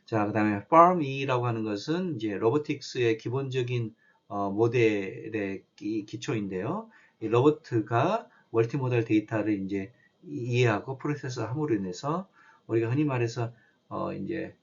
자, 그 다음에 Farm2라고 하는 것은 이제 로보틱스의 기본적인 모델의 기초인데요. 이 로봇가 멀티모달 데이터를 이제 이해하고 프로세서 함으로 인해서 우리가 흔히 말해서 이제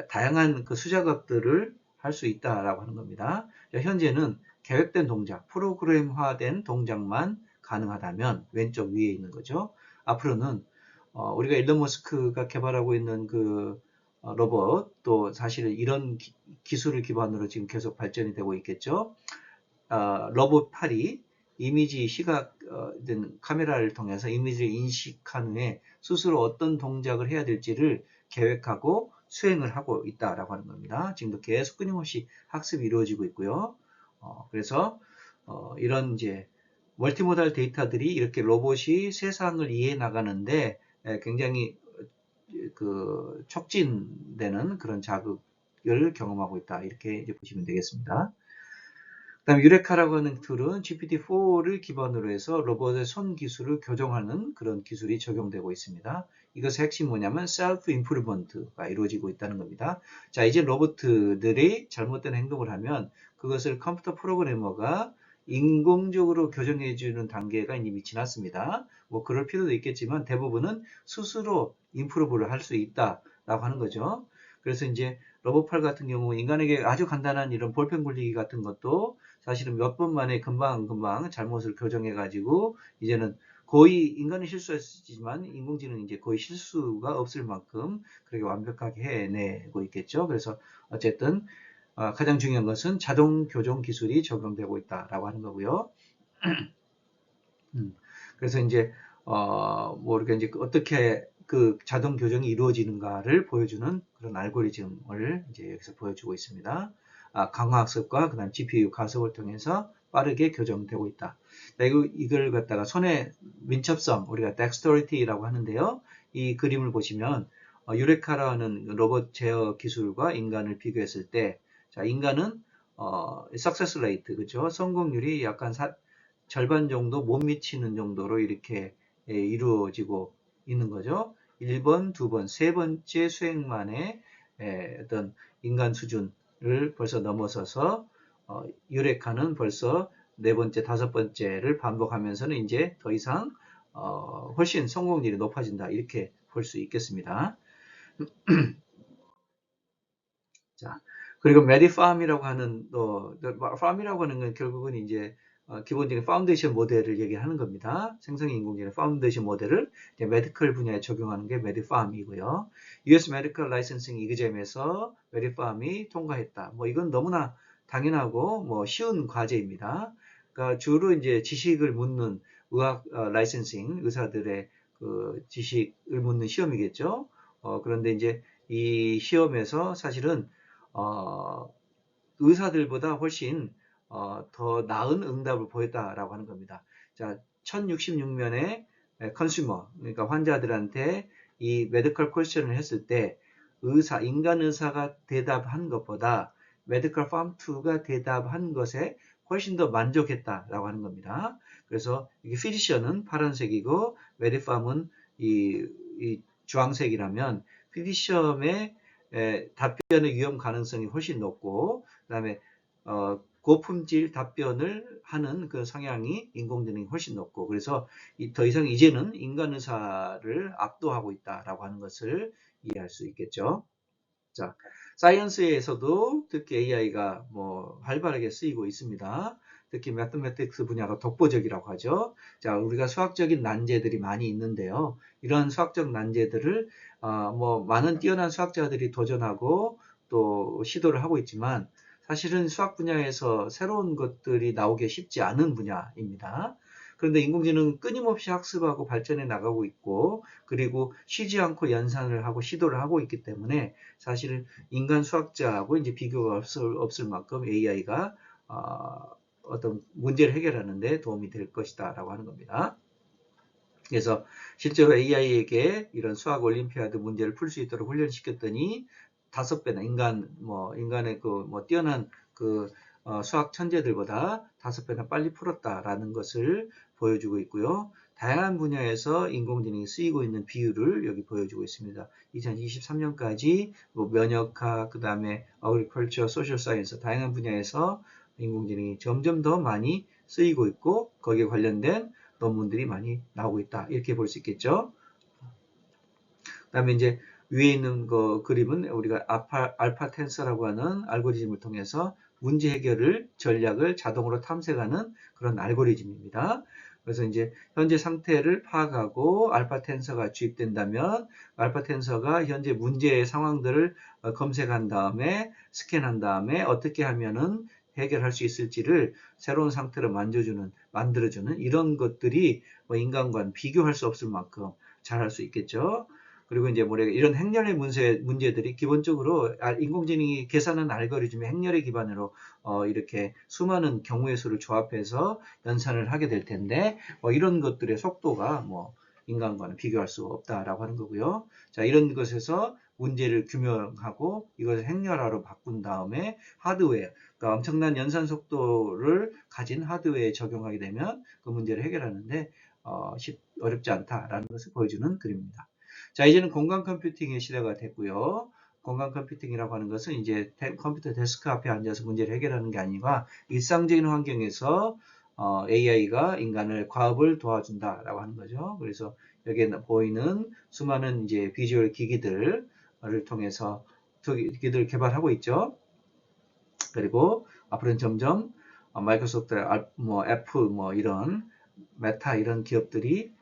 다양한 그 수작업들을 할 수 있다라고 하는 겁니다. 현재는 계획된 동작, 프로그램화된 동작만 가능하다면 왼쪽 위에 있는 거죠. 앞으로는 우리가 일론 머스크가 개발하고 있는 그 로봇, 또 사실은 이런 기술을 기반으로 지금 계속 발전이 되고 있겠죠. 로봇 팔이 이미지 시각 카메라를 통해서 이미지를 인식한 후에 스스로 어떤 동작을 해야 될지를 계획하고 수행을 하고 있다라고 하는 겁니다. 지금도 계속 끊임없이 학습이 이루어지고 있고요. 그래서 이런 이제 멀티모달 데이터들이 이렇게 로봇이 세상을 이해해 나가는데 굉장히 그 촉진되는 그런 자극을 경험하고 있다. 이렇게 이제 보시면 되겠습니다. 그다음에 유레카라고 하는 툴은 GPT-4를 기반으로 해서 로봇의 손 기술을 교정하는 그런 기술이 적용되고 있습니다. 이것의 핵심이 뭐냐면 셀프 임프루먼트가 이루어지고 있다는 겁니다. 자, 이제 로봇들이 잘못된 행동을 하면 그것을 컴퓨터 프로그래머가 인공적으로 교정해주는 단계가 이미 지났습니다. 뭐 그럴 필요도 있겠지만 대부분은 스스로 임프루브를 할 수 있다라고 하는 거죠. 그래서 이제 로봇팔 같은 경우 인간에게 아주 간단한 이런 볼펜 굴리기 같은 것도 사실은 몇 번 만에 금방 잘못을 교정해 가지고 이제는 거의 인간은 실수했지만 인공지능은 이제 거의 실수가 없을 만큼 그렇게 완벽하게 해내고 있겠죠. 그래서 어쨌든 가장 중요한 것은 자동 교정 기술이 적용되고 있다라고 하는 거고요. 그래서 이제 뭐 이렇게 이제 어떻게 그 자동 교정이 이루어지는가를 보여주는 그런 알고리즘을 이제 여기서 보여주고 있습니다. 강화학습과 그다음 GPU 가속을 통해서 빠르게 교정되고 있다. 이걸 갖다가 손의 민첩성, 우리가 dexterity라고 하는데요. 이 그림을 보시면 유레카라는 로봇 제어 기술과 인간을 비교했을 때, 자, 인간은 success rate, 그죠? 성공률이 약간 절반 정도 못 미치는 정도로 이렇게 이루어지고 있는 거죠. 1번, 2번, 세 번째 수행만에 어떤 인간 수준을 벌써 넘어서서 유레카는 벌써 네 번째, 다섯 번째를 반복하면서는 이제 더 이상 훨씬 성공률이 높아진다. 이렇게 볼 수 있겠습니다. 자, 그리고 메디팜이라고 하는 팜이라고 하는 건 결국은 이제 기본적인 파운데이션 모델을 얘기하는 겁니다. 생성형 인공지능 파운데이션 모델을 이제 메디컬 분야에 적용하는 게 메디팜이고요. US 메디컬 라이센싱 이그잼에서 메디팜이 통과했다. 뭐 이건 너무나 당연하고 뭐 쉬운 과제입니다. 그러니까 주로 이제 지식을 묻는 의학 라이센싱 의사들의 그 지식을 묻는 시험이겠죠. 그런데 이제 이 시험에서 사실은 어, 의사들보다 훨씬 더 나은 응답을 보였다라고 하는 겁니다. 자, 1066명의 컨슈머, 그러니까 환자들한테 이 메디컬 퀘스천을 했을 때 인간 의사가 대답한 것보다 메디컬 팜2가 대답한 것에 훨씬 더 만족했다라고 하는 겁니다. 그래서 이게 피지션은 파란색이고 메디팜은 이 주황색이라면 피지션의 답변의 위험 가능성이 훨씬 높고 그다음에 고품질 답변을 하는 그 성향이 인공지능이 훨씬 높고 그래서 더 이상 이제는 인간 의사를 압도하고 있다라고 하는 것을 이해할 수 있겠죠. 자, 사이언스에서도 특히 AI가 뭐 활발하게 쓰이고 있습니다. 특히 매트매틱스 분야가 독보적이라고 하죠. 자, 우리가 수학적인 난제들이 많이 있는데요. 이런 수학적 난제들을 뭐 많은 뛰어난 수학자들이 도전하고 또 시도를 하고 있지만 사실은 수학 분야에서 새로운 것들이 나오기 쉽지 않은 분야입니다. 그런데 인공지능은 끊임없이 학습하고 발전해 나가고 있고 그리고 쉬지 않고 연산을 하고 시도를 하고 있기 때문에 사실 인간 수학자하고 이제 비교가 없을 만큼 AI가 어떤 문제를 해결하는 데 도움이 될 것이다라고 하는 겁니다. 그래서 실제로 AI에게 이런 수학 올림피아드 문제를 풀 수 있도록 훈련시켰더니 5배나 인간의 그 뭐 뛰어난 그 수학 천재들보다 5배나 빨리 풀었다라는 것을 보여주고 있고요. 다양한 분야에서 인공지능이 쓰이고 있는 비율을 여기 보여주고 있습니다. 2023년까지 뭐 면역학, 그 다음에 어그리컬처, 소셜 사이언스 다양한 분야에서 인공지능이 점점 더 많이 쓰이고 있고 거기에 관련된 논문들이 많이 나오고 있다. 이렇게 볼 수 있겠죠. 그다음에 이제 위에 있는 거 그림은 우리가 알파 텐서라고 하는 알고리즘을 통해서 문제 해결을 전략을 자동으로 탐색하는 그런 알고리즘입니다. 그래서 이제 현재 상태를 파악하고 알파 텐서가 주입된다면 알파 텐서가 현재 문제의 상황들을 검색한 다음에 스캔한 다음에 어떻게 하면은 해결할 수 있을지를 새로운 상태로 만들어주는 이런 것들이 뭐 인간과는 비교할 수 없을 만큼 잘할 수 있겠죠. 그리고 이제 뭐래 이런 행렬의 문제들이 기본적으로 인공지능이 계산한 알고리즘의 행렬의 기반으로 이렇게 수많은 경우의 수를 조합해서 연산을 하게 될 텐데 뭐 이런 것들의 속도가 뭐 인간과는 비교할 수 없다라고 하는 거고요. 자, 이런 것에서 문제를 규명하고 이것을 행렬화로 바꾼 다음에 하드웨어, 그러니까 엄청난 연산 속도를 가진 하드웨어에 적용하게 되면 그 문제를 해결하는데 어렵지 않다라는 것을 보여주는 그림입니다. 자, 이제는 공간 컴퓨팅의 시대가 됐고요. 공간 컴퓨팅이라고 하는 것은 이제 컴퓨터 데스크 앞에 앉아서 문제를 해결하는 게 아니라 일상적인 환경에서 AI가 인간을 과업을 도와준다라고 하는 거죠. 그래서 여기에 보이는 수많은 이제 비주얼 기기들을 통해서 기기들을 개발하고 있죠. 그리고 앞으로는 점점 마이크로소프트, 뭐 애플, 뭐 이런 메타 이런 기업들이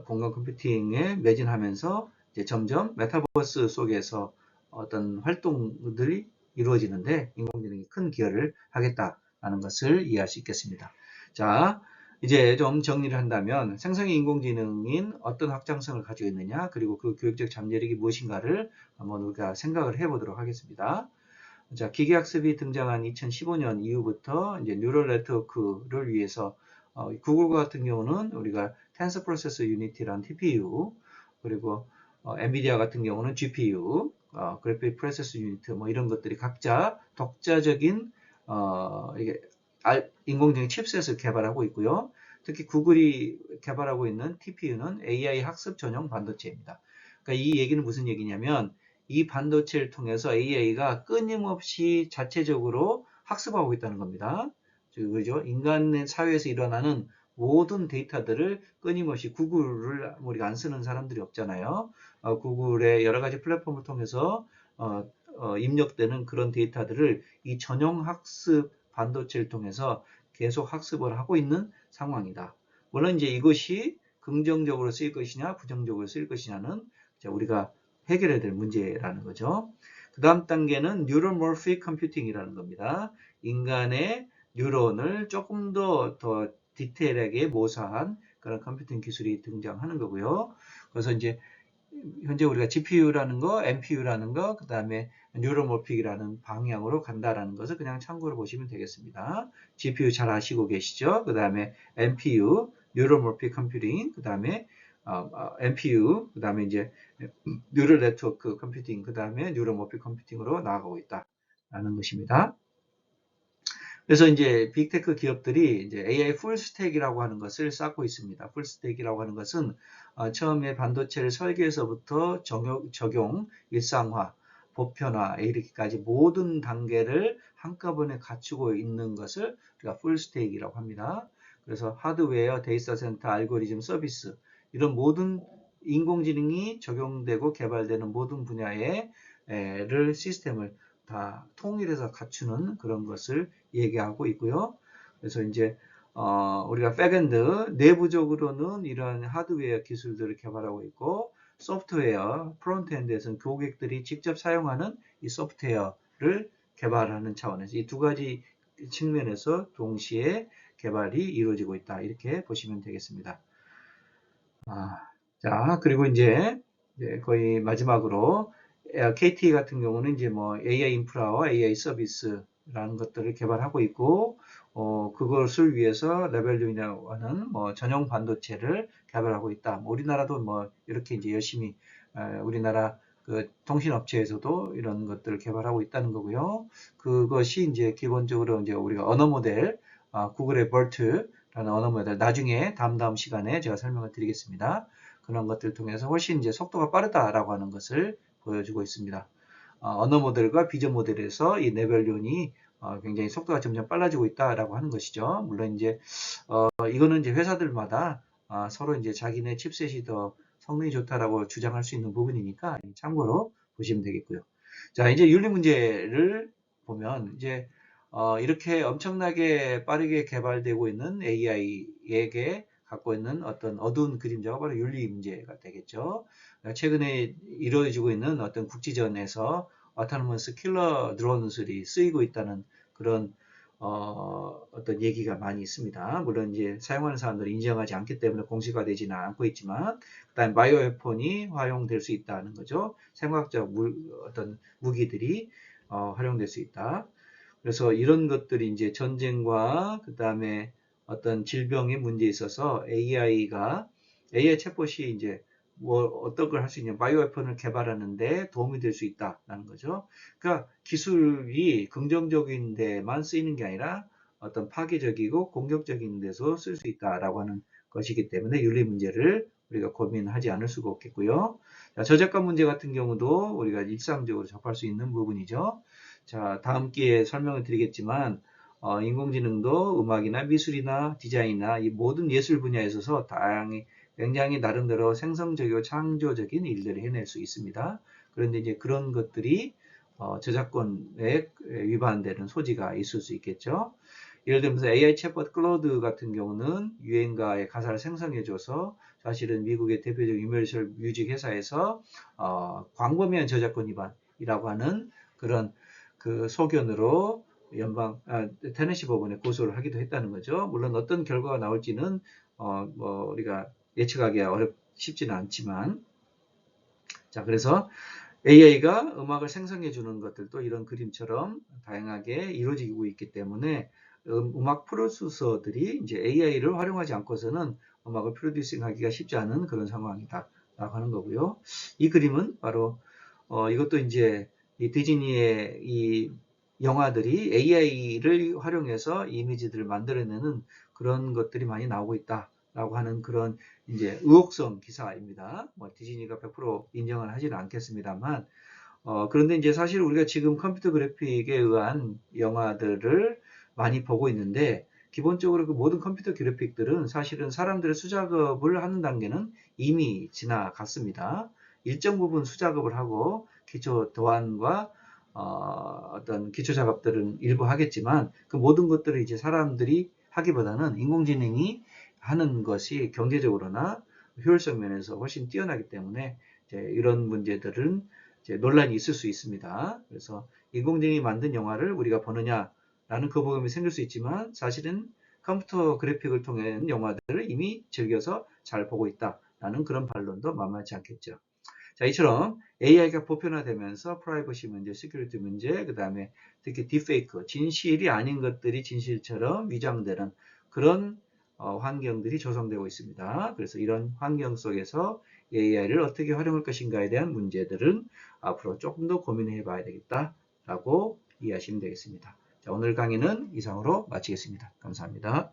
공간 컴퓨팅에 매진하면서 이제 점점 메타버스 속에서 어떤 활동들이 이루어지는데 인공지능이 큰 기여를 하겠다라는 것을 이해할 수 있겠습니다. 자, 이제 좀 정리를 한다면 생성형 인공지능인 어떤 확장성을 가지고 있느냐 그리고 그 교육적 잠재력이 무엇인가를 한번 우리가 생각을 해보도록 하겠습니다. 자, 기계학습이 등장한 2015년 이후부터 이제 뉴럴 네트워크를 위해서 구글 같은 경우는 우리가 텐서 프로세서 유니티라는 TPU 그리고 엔비디아 같은 경우는 GPU, 그래픽 프로세서 유니트 뭐 이런 것들이 각자 독자적인 이게 인공지능 칩셋을 개발하고 있고요. 특히 구글이 개발하고 있는 TPU는 AI 학습 전용 반도체입니다. 그러니까 이 얘기는 무슨 얘기냐면 이 반도체를 통해서 AI가 끊임없이 자체적으로 학습하고 있다는 겁니다. 그죠? 인간의 사회에서 일어나는 모든 데이터들을 끊임없이 구글을 우리가 안 쓰는 사람들이 없잖아요. 구글의 여러 가지 플랫폼을 통해서 입력되는 그런 데이터들을 이 전용 학습 반도체를 통해서 계속 학습을 하고 있는 상황이다. 물론 이제 이것이 긍정적으로 쓰일 것이냐 부정적으로 쓰일 것이냐는 우리가 해결해야 될 문제라는 거죠. 그 다음 단계는 Neuromorphic Computing이라는 겁니다. 인간의 뉴런을 조금 더 디테일하게 모사한 그런 컴퓨팅 기술이 등장하는 거고요. 그래서 이제 현재 우리가 GPU라는 거, NPU라는 거, 그 다음에 뉴로모픽이라는 방향으로 간다라는 것을 그냥 참고로 보시면 되겠습니다. GPU 잘 아시고 계시죠? 그 다음에 NPU, 뉴로모픽 컴퓨팅, 그 다음에 NPU, 그 다음에 이제 뉴럴 네트워크 컴퓨팅, 그 다음에 뉴로모픽 컴퓨팅으로 나아가고 있다라는 것입니다. 그래서 이제 빅테크 기업들이 이제 AI 풀스택이라고 하는 것을 쌓고 있습니다. 풀스택이라고 하는 것은 처음에 반도체를 설계에서부터 적용, 일상화, 보편화 이렇게까지 모든 단계를 한꺼번에 갖추고 있는 것을 우리가 풀스택이라고 합니다. 그래서 하드웨어, 데이터 센터, 알고리즘, 서비스 이런 모든 인공지능이 적용되고 개발되는 모든 분야의 시스템을 다 통일해서 갖추는 그런 것을 얘기하고 있고요. 그래서 이제 우리가 백엔드 내부적으로는 이런 하드웨어 기술들을 개발하고 있고 소프트웨어 프론트엔드에서는 고객들이 직접 사용하는 이 소프트웨어를 개발하는 차원에서 이 두 가지 측면에서 동시에 개발이 이루어지고 있다 이렇게 보시면 되겠습니다. 자 그리고 이제 거의 마지막으로 KT 같은 경우는 이제 뭐 AI 인프라와 AI 서비스라는 것들을 개발하고 있고, 그것을 위해서 레벨룬이라고 하는 뭐 전용 반도체를 개발하고 있다. 뭐 우리나라도 뭐 이렇게 이제 열심히 우리나라 그 통신업체에서도 이런 것들을 개발하고 있다는 거고요. 그것이 이제 기본적으로 이제 우리가 언어 모델, 구글의 BERT라는 언어 모델 나중에 다음 시간에 제가 설명을 드리겠습니다. 그런 것들을 통해서 훨씬 이제 속도가 빠르다라고 하는 것을 보여주고 있습니다. 언어 모델과 비전 모델에서 이 네벨륜이 굉장히 속도가 점점 빨라지고 있다라고 하는 것이죠. 물론 이제 이거는 이제 회사들마다 서로 이제 자기네 칩셋이 더 성능이 좋다라고 주장할 수 있는 부분이니까 참고로 보시면 되겠고요. 자, 이제 윤리 문제를 보면 이제 이렇게 엄청나게 빠르게 개발되고 있는 AI에게 갖고 있는 어떤 어두운 그림자가 바로 윤리 문제가 되겠죠. 최근에 이루어지고 있는 어떤 국지전에서 autonomous 킬러 드론들이 쓰이고 있다는 그런 어떤 얘기가 많이 있습니다. 물론 이제 사용하는 사람들이 인정하지 않기 때문에 공식화되지는 않고 있지만, 그다음 바이오 웨폰이 활용될 수 있다는 거죠. 생화학적 어떤 무기들이 활용될 수 있다. 그래서 이런 것들이 이제 전쟁과 그다음에 어떤 질병의 문제에 있어서 AI 챗봇이 이제 뭐 어떤 걸 할 수 있냐, 바이오 웨폰을 개발하는데 도움이 될 수 있다라는 거죠. 그러니까 기술이 긍정적인 데만 쓰이는 게 아니라 어떤 파괴적이고 공격적인 데서 쓸 수 있다라고 하는 것이기 때문에 윤리 문제를 우리가 고민하지 않을 수가 없겠고요. 자, 저작권 문제 같은 경우도 우리가 일상적으로 접할 수 있는 부분이죠. 자, 다음 기회에 설명을 드리겠지만 인공지능도 음악이나 미술이나 디자인이나 이 모든 예술 분야에 있어서 굉장히 나름대로 생성적이고 창조적인 일들을 해낼 수 있습니다. 그런데 이제 그런 것들이 저작권에 위반되는 소지가 있을 수 있겠죠. 예를 들면서 AI 챗봇 클로드 같은 경우는 유행가의 가사를 생성해줘서 사실은 미국의 대표적인 유니버셜 뮤직 회사에서 광범위한 저작권 위반이라고 하는 그런 그 소견으로 테네시 법원에 고소를 하기도 했다는 거죠. 물론 어떤 결과가 나올지는 뭐 우리가 예측하기가 쉽지는 않지만, 자 그래서 AI가 음악을 생성해 주는 것들도 이런 그림처럼 다양하게 이루어지고 있기 때문에 음악 프로듀서들이 이제 AI를 활용하지 않고서는 음악을 프로듀싱하기가 쉽지 않은 그런 상황이다라고 하는 거고요. 이 그림은 바로 이것도 이제 이 디즈니의 이 영화들이 AI를 활용해서 이미지들을 만들어내는 그런 것들이 많이 나오고 있다라고 하는 그런 이제 의혹성 기사입니다. 뭐 디즈니가 100% 인정을 하지는 않겠습니다만, 그런데 이제 사실 우리가 지금 컴퓨터 그래픽에 의한 영화들을 많이 보고 있는데, 기본적으로 그 모든 컴퓨터 그래픽들은 사실은 사람들의 수작업을 하는 단계는 이미 지나갔습니다. 일정 부분 수작업을 하고 기초 도안과 어떤 기초 작업들은 일부 하겠지만 그 모든 것들을 이제 사람들이 하기보다는 인공지능이 하는 것이 경제적으로나 효율성 면에서 훨씬 뛰어나기 때문에 이제 이런 문제들은 이제 논란이 있을 수 있습니다. 그래서 인공지능이 만든 영화를 우리가 보느냐라는 거부감이 생길 수 있지만 사실은 컴퓨터 그래픽을 통한 영화들을 이미 즐겨서 잘 보고 있다라는 그런 반론도 만만치 않겠죠. 자, 이처럼 AI가 보편화되면서 프라이버시 문제, 시큐리티 문제, 그 다음에 특히 딥페이크, 진실이 아닌 것들이 진실처럼 위장되는 그런 환경들이 조성되고 있습니다. 그래서 이런 환경 속에서 AI를 어떻게 활용할 것인가에 대한 문제들은 앞으로 조금 더 고민해 봐야 되겠다라고 이해하시면 되겠습니다. 자, 오늘 강의는 이상으로 마치겠습니다. 감사합니다.